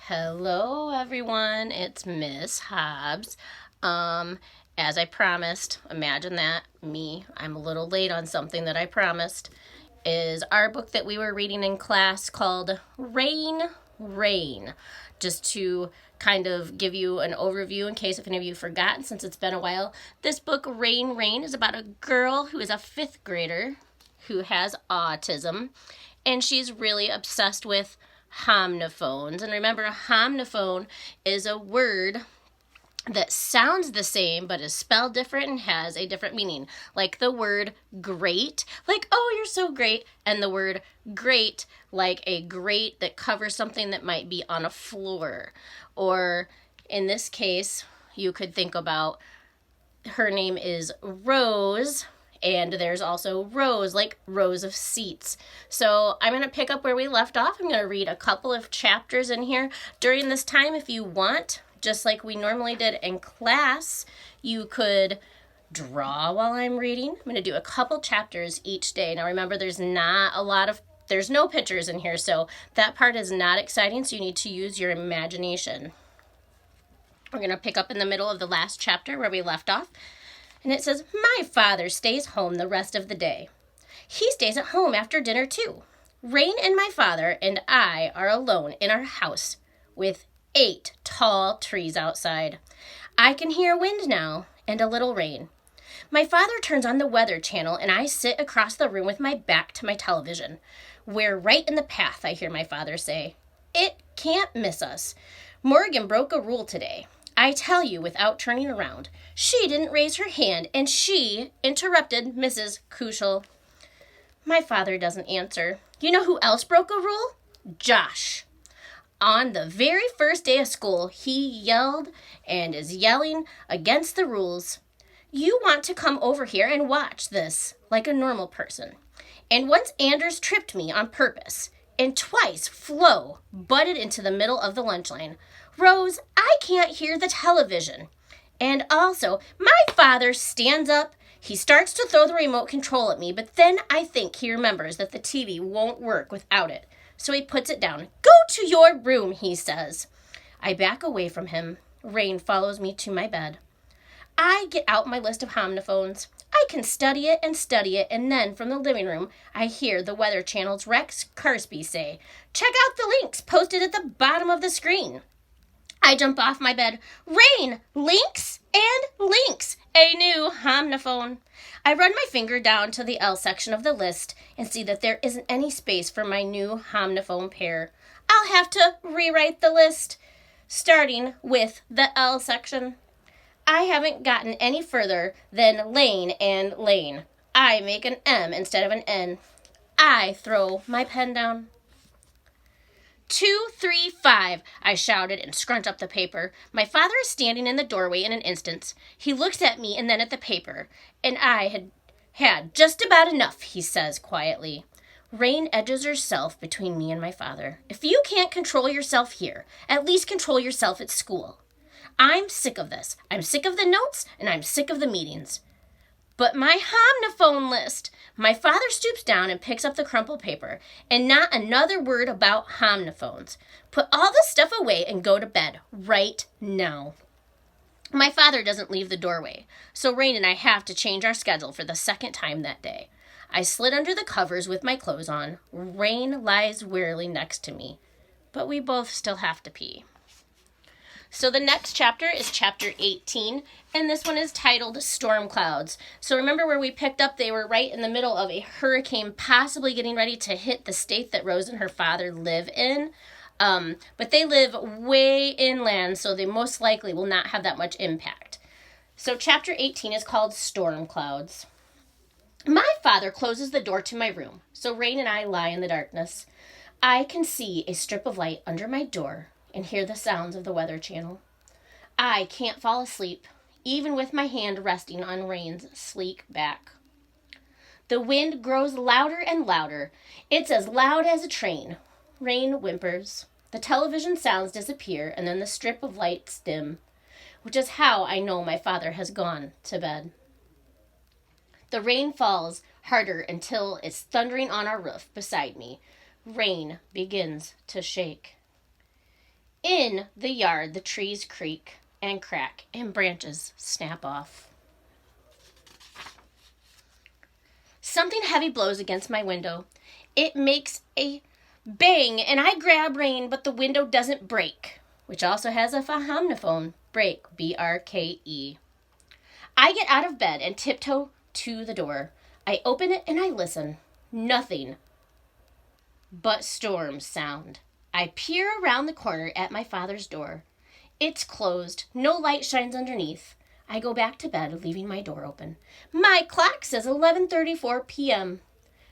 Hello, everyone. It's Miss Hobbs. As I promised, imagine that, me, I'm a little late on something that I promised, is our book that we were reading in class called Rain, Rain. Just to kind of give you an overview in case if any of you forgotten since it's been a while. This book, Rain, Rain, is about a girl who is a fifth grader who has autism, and she's really obsessed with homophones. And remember, a homophone is a word that sounds the same but is spelled different and has a different meaning. Like the word great, like, oh, you're so great, and the word great, like a grate that covers something that might be on a floor. Or in this case, you could think about her name is Rose, and there's also rows, like rows of seats. So I'm going to pick up where we left off. I'm going to read a couple of chapters in here. During this time, if you want, just like we normally did in class, you could draw while I'm reading. I'm going to do a couple chapters each day. Now remember, there's no pictures in here, so that part is not exciting, so you need to use your imagination. We're going to pick up in the middle of the last chapter where we left off. And it says, my father stays home the rest of the day. He stays at home after dinner too. Rain and my father and I are alone in our house with 8 tall trees outside. I can hear wind now and a little rain. My father turns on the weather channel and I sit across the room with my back to my television. We're right in the path, I hear my father say. It can't miss us. Morgan broke a rule today. I tell you without turning around. She didn't raise her hand, and she interrupted Mrs. Kushel. My father doesn't answer. You know who else broke a rule? Josh. On the very first day of school, he yelled and is yelling against the rules. You want to come over here and watch this like a normal person. And once Anders tripped me on purpose, and twice Flo butted into the middle of the lunch line. Rose, I can't hear the television. And also, my father stands up. He starts to throw the remote control at me, but then I think he remembers that the TV won't work without it. So he puts it down. Go to your room, he says. I back away from him. Rain follows me to my bed. I get out my list of homophones. I can study it, and then from the living room, I hear the Weather Channel's Rex Carsby say, check out the links posted at the bottom of the screen. I jump off my bed. Rain, links, and links. A new homophone. I run my finger down to the L section of the list and see that there isn't any space for my new homophone pair. I'll have to rewrite the list, starting with the L section. I haven't gotten any further than lane and lane. I make an M instead of an N. I throw my pen down. 2, 3, 5, I shouted and scrunched up the paper. My father is standing in the doorway in an instant. He looks at me and then at the paper. And I had had just about enough, he says quietly. Rain edges herself between me and my father. If you can't control yourself here, at least control yourself at school. I'm sick of this. I'm sick of the notes, and I'm sick of the meetings. But my homophone list. My father stoops down and picks up the crumpled paper, and not another word about homophones. Put all this stuff away and go to bed right now. My father doesn't leave the doorway, so Rain and I have to change our schedule for the second time that day. I slid under the covers with my clothes on. Rain lies wearily next to me, but we both still have to pee. So the next chapter is chapter 18, and this one is titled Storm Clouds. So remember where we picked up, they were right in the middle of a hurricane possibly getting ready to hit the state that Rose and her father live in. But they live way inland, so they most likely will not have that much impact. So chapter 18 is called Storm Clouds. My father closes the door to my room, so Rain and I lie in the darkness. I can see a strip of light under my door and hear the sounds of the Weather Channel. I can't fall asleep, even with my hand resting on Rain's sleek back. The wind grows louder and louder. It's as loud as a train. Rain whimpers. The television sounds disappear, and then the strip of lights dim, which is how I know my father has gone to bed. The rain falls harder until it's thundering on our roof beside me. Rain begins to shake. In the yard, the trees creak and crack and branches snap off. Something heavy blows against my window. It makes a bang, and I grab Rain, but the window doesn't break, which also has a homophone. Break, B-R-K-E. I get out of bed and tiptoe to the door. I open it and I listen. Nothing but storm sound. I peer around the corner at my father's door. It's closed. No light shines underneath. I go back to bed, leaving my door open. My clock says 11:34 p.m.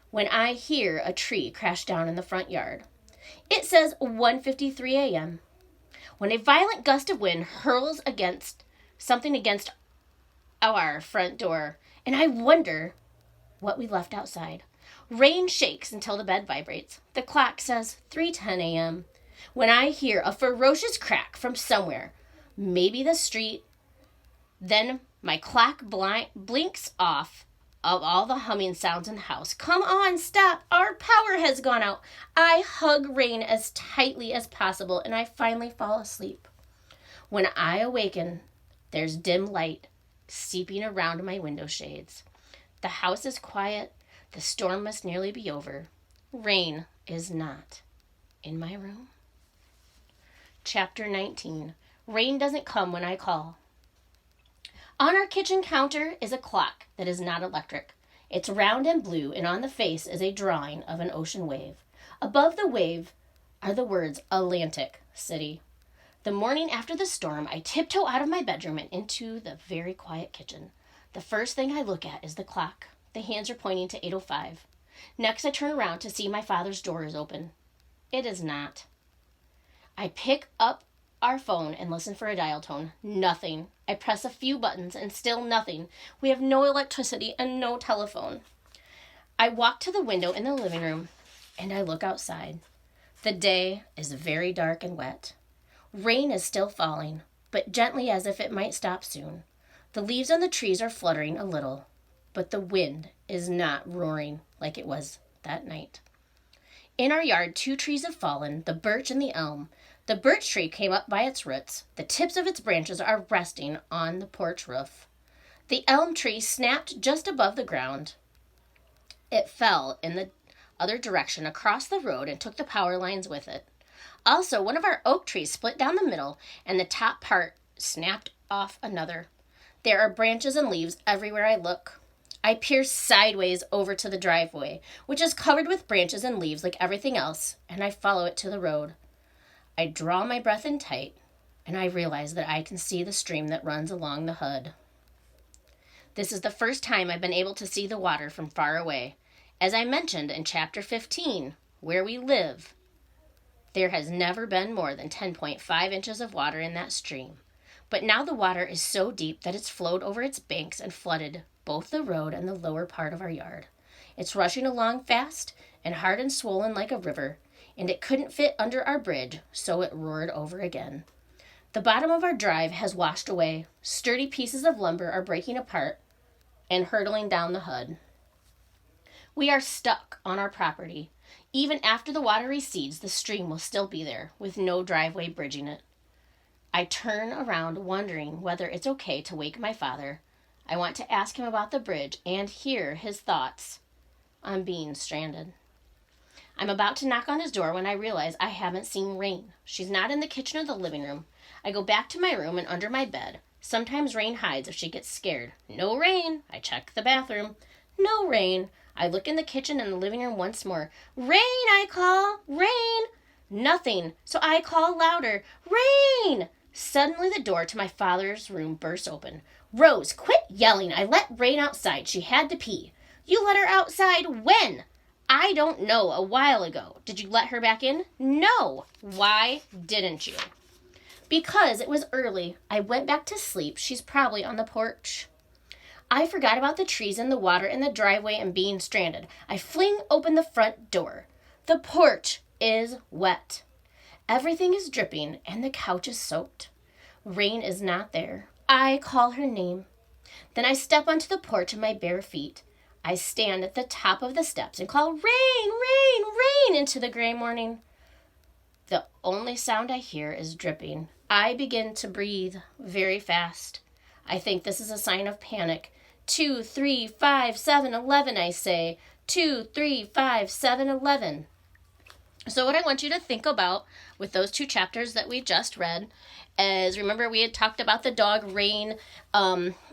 when I hear a tree crash down in the front yard. It says 1:53 a.m. when a violent gust of wind hurls against our front door, and I wonder what we left outside. Rain shakes until the bed vibrates. The clock says 3:10 a.m. when I hear a ferocious crack from somewhere, maybe the street. Then my clock blinks off of all the humming sounds in the house. Come on, stop. Our power has gone out. I hug Rain as tightly as possible, and I finally fall asleep. When I awaken, there's dim light seeping around my window shades. The house is quiet. The storm must nearly be over. Rain is not in my room. Chapter 19. Rain doesn't come when I call. On our kitchen counter is a clock that is not electric. It's round and blue, and on the face is a drawing of an ocean wave. Above the wave are the words Atlantic City. The morning after the storm, I tiptoe out of my bedroom and into the very quiet kitchen. The first thing I look at is the clock. The hands are pointing to 8:05. Next, I turn around to see my father's door is open. It is not. I pick up our phone and listen for a dial tone. Nothing. I press a few buttons and still nothing. We have no electricity and no telephone. I walk to the window in the living room and I look outside. The day is very dark and wet. Rain is still falling, but gently as if it might stop soon. The leaves on the trees are fluttering a little, but the wind is not roaring like it was that night. In our yard, 2 trees have fallen, the birch and the elm. The birch tree came up by its roots. The tips of its branches are resting on the porch roof. The elm tree snapped just above the ground. It fell in the other direction across the road and took the power lines with it. Also, one of our oak trees split down the middle, and the top part snapped off another. There are branches and leaves everywhere I look. I peer sideways over to the driveway, which is covered with branches and leaves like everything else, and I follow it to the road. I draw my breath in tight, and I realize that I can see the stream that runs along the hood. This is the first time I've been able to see the water from far away. As I mentioned in Chapter 15, where we live, there has never been more than 10.5 inches of water in that stream. But now the water is so deep that it's flowed over its banks and flooded both the road and the lower part of our yard. It's rushing along fast and hard and swollen like a river, and it couldn't fit under our bridge, so it roared over again. The bottom of our drive has washed away. Sturdy pieces of lumber are breaking apart and hurtling down the hood. We are stuck on our property. Even after the water recedes, the stream will still be there, with no driveway bridging it. I turn around, wondering whether it's okay to wake my father. I want to ask him about the bridge and hear his thoughts on being stranded. I'm about to knock on his door when I realize I haven't seen Rain. She's not in the kitchen or the living room. I go back to my room and under my bed. Sometimes Rain hides if she gets scared. No Rain. I check the bathroom. No Rain. I look in the kitchen and the living room once more. Rain, I call. Rain. Nothing. So I call louder. Rain. Suddenly the door to my father's room bursts open. Rose, quit yelling. I let Rain outside. She had to pee. You let her outside when? I don't know, a while ago. Did you let her back in? No. Why didn't you? Because it was early. I went back to sleep. She's probably on the porch. I forgot about the trees and the water and the driveway and being stranded. I fling open the front door. The porch is wet. Everything is dripping and the couch is soaked. Rain is not there. I call her name. Then I step onto the porch in my bare feet. I stand at the top of the steps and call, Rain, Rain, Rain, into the gray morning. The only sound I hear is dripping. I begin to breathe very fast. I think this is a sign of panic. 2, 3, 5, 7, 11, I say. 2, 3, 5, 7, 11. So what I want you to think about with those 2 chapters that we just read is, remember we had talked about the dog Rain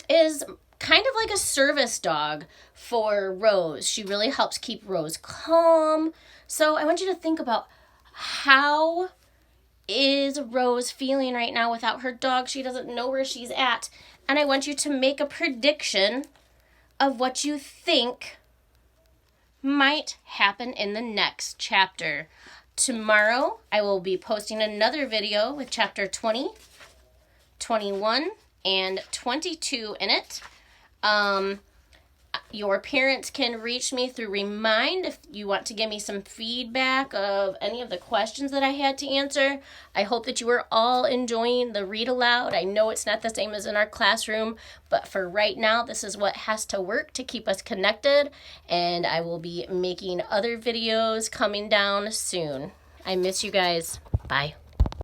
is kind of like a service dog for Rose. She really helps keep Rose calm. So I want you to think about, how is Rose feeling right now without her dog? She doesn't know where she's at. And I want you to make a prediction of what you think might happen in the next chapter. Tomorrow, I will be posting another video with chapter 20, 21, and 22 in it. Your parents can reach me through Remind if you want to give me some feedback of any of the questions that I had to answer. I hope that you are all enjoying the read aloud. I know it's not the same as in our classroom, but for right now, this is what has to work to keep us connected, and I will be making other videos coming down soon. I miss you guys. Bye.